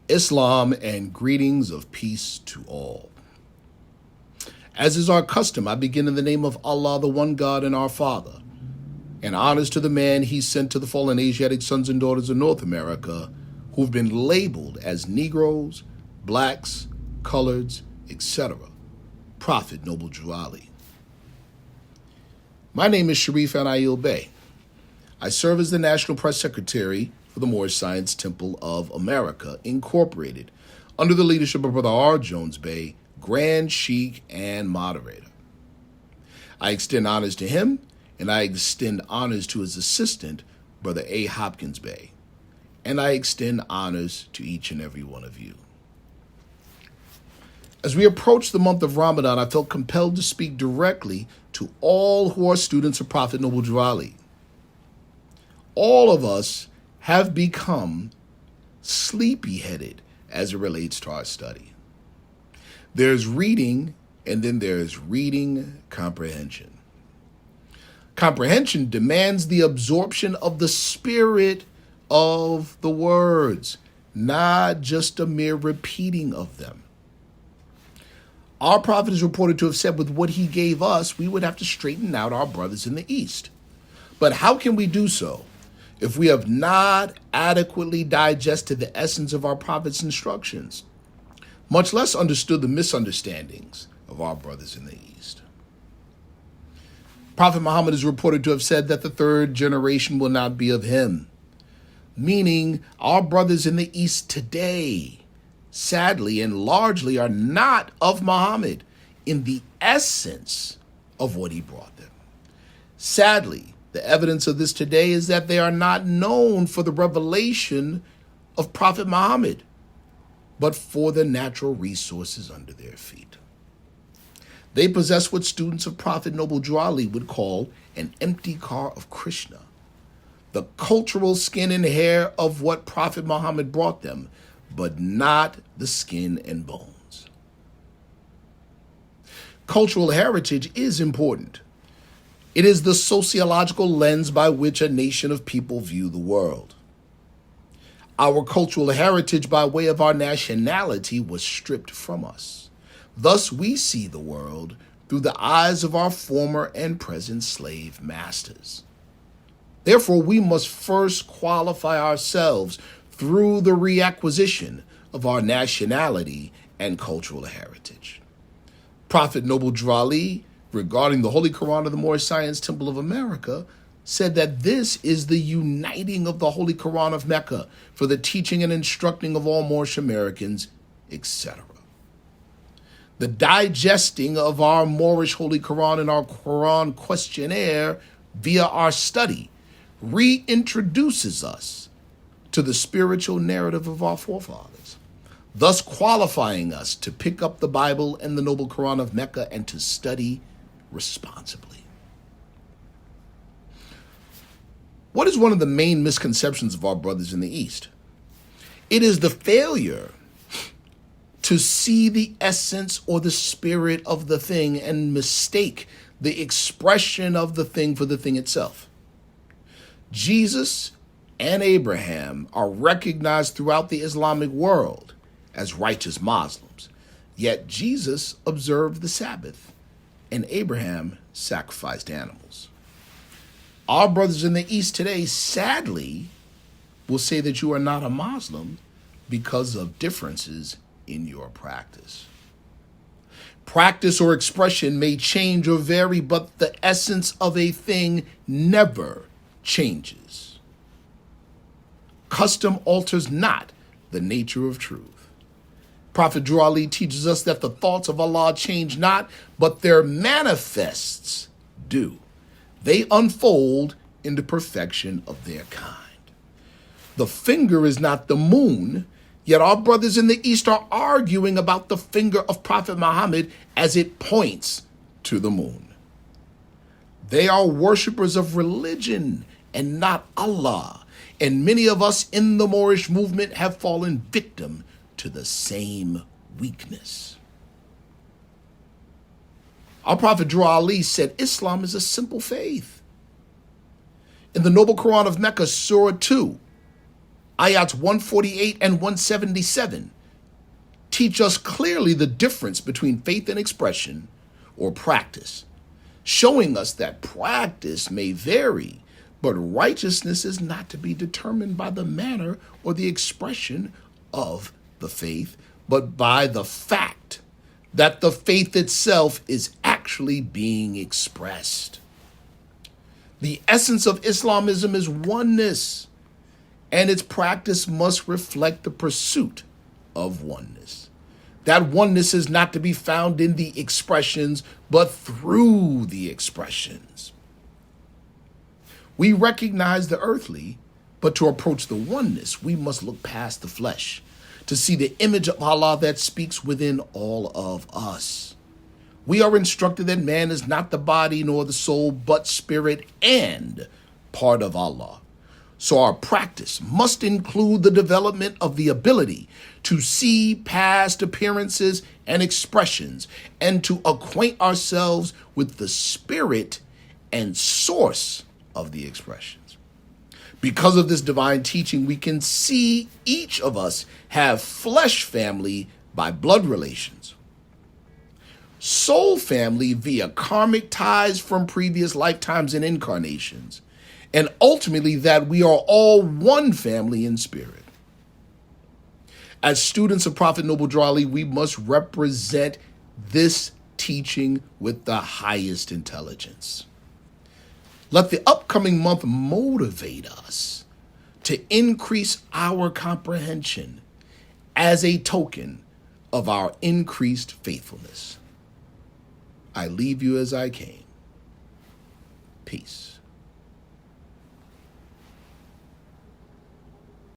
Islam, and greetings of peace to all. As is our custom, I begin in the name of Allah, the one God and our Father, and honors to the man he sent to the fallen Asiatic sons and daughters of North America who have been labeled as Negroes, blacks, coloreds, etc. Prophet Noble Drew Ali. My name is Sharif ANAEL-BEY. I serve as the National Press Secretary for the Moorish Science Temple of America, Incorporated, under the leadership of Brother R. Jones Bey, Grand Sheikh and Moderator. I extend honors to him, and I extend honors to his assistant, Brother A. Hopkins Bey, and I extend honors to each and every one of you. As we approach the month of Ramadan, I felt compelled to speak directly to all who are students of Prophet Noble Drew Ali. All of us have become sleepy-headed as it relates to our study. There's reading, and then there's reading comprehension. Comprehension demands the absorption of the spirit of the words, not just a mere repeating of them. Our prophet is reported to have said with what he gave us, we would have to straighten out our brothers in the East. But how can we do so if we have not adequately digested the essence of our prophet's instructions, much less understood the misunderstandings of our brothers in the East? Prophet Muhammad is reported to have said that the third generation will not be of him, meaning our brothers in the East today, sadly and largely, are not of Muhammad in the essence of what he brought them. Sadly, the evidence of this today is that they are not known for the revelation of Prophet Muhammad, but for the natural resources under their feet. They possess what students of Prophet Noble Drew Ali would call an empty car of Krishna, the cultural skin and hair of what Prophet Muhammad brought them, but not the skin and bones. Cultural heritage is important. It is the sociological lens by which a nation of people view the world. Our cultural heritage by way of our nationality was stripped from us. Thus, we see the world through the eyes of our former and present slave masters. Therefore, we must first qualify ourselves through the reacquisition of our nationality and cultural heritage. Prophet Noble Drew Ali, regarding the Holy Quran of the Moorish Science Temple of America, said that this is the uniting of the Holy Quran of Mecca for the teaching and instructing of all Moorish Americans, etc. The digesting of our Moorish Holy Quran and our Quran questionnaire via our study reintroduces us to the spiritual narrative of our forefathers, thus qualifying us to pick up the Bible and the Noble Quran of Mecca and to study responsibly. What is one of the main misconceptions of our brothers in the East? It is the failure to see the essence or the spirit of the thing and mistake the expression of the thing for the thing itself. Jesus and Abraham are recognized throughout the Islamic world as righteous Muslims, yet Jesus observed the Sabbath and Abraham sacrificed animals. Our brothers in the East today, sadly, will say that you are not a Muslim because of differences in your practice. Practice or expression may change or vary, but the essence of a thing never changes. Custom alters not the nature of truth. Prophet Drew Ali teaches us that the thoughts of Allah change not, but their manifests do. They unfold in the perfection of their kind. The finger is not the moon, yet our brothers in the East are arguing about the finger of Prophet Muhammad as it points to the moon. They are worshipers of religion and not Allah, and many of us in the Moorish movement have fallen victim to the same weakness. Our Prophet Drew Ali said Islam is a simple faith. In the Noble Quran of Mecca, Surah 2, Ayats 148 and 177 teach us clearly the difference between faith and expression or practice, showing us that practice may vary, but righteousness is not to be determined by the manner or the expression of the faith, but by the fact that the faith itself is actually being expressed. The essence of Islamism is oneness, and its practice must reflect the pursuit of oneness. That oneness is not to be found in the expressions, but through the expressions. We recognize the earthly, but to approach the oneness, we must look past the flesh to see the image of Allah that speaks within all of us. We are instructed that man is not the body nor the soul, but spirit and part of Allah. So our practice must include the development of the ability to see past appearances and expressions and to acquaint ourselves with the spirit and source of the expressions. Because of this divine teaching, we can see each of us have flesh family by blood relations, soul family via karmic ties from previous lifetimes and incarnations, and ultimately that we are all one family in spirit. As students of Prophet Noble Drew Ali, we must represent this teaching with the highest intelligence. Let the upcoming month motivate us to increase our comprehension as a token of our increased faithfulness. I leave you as I came. Peace.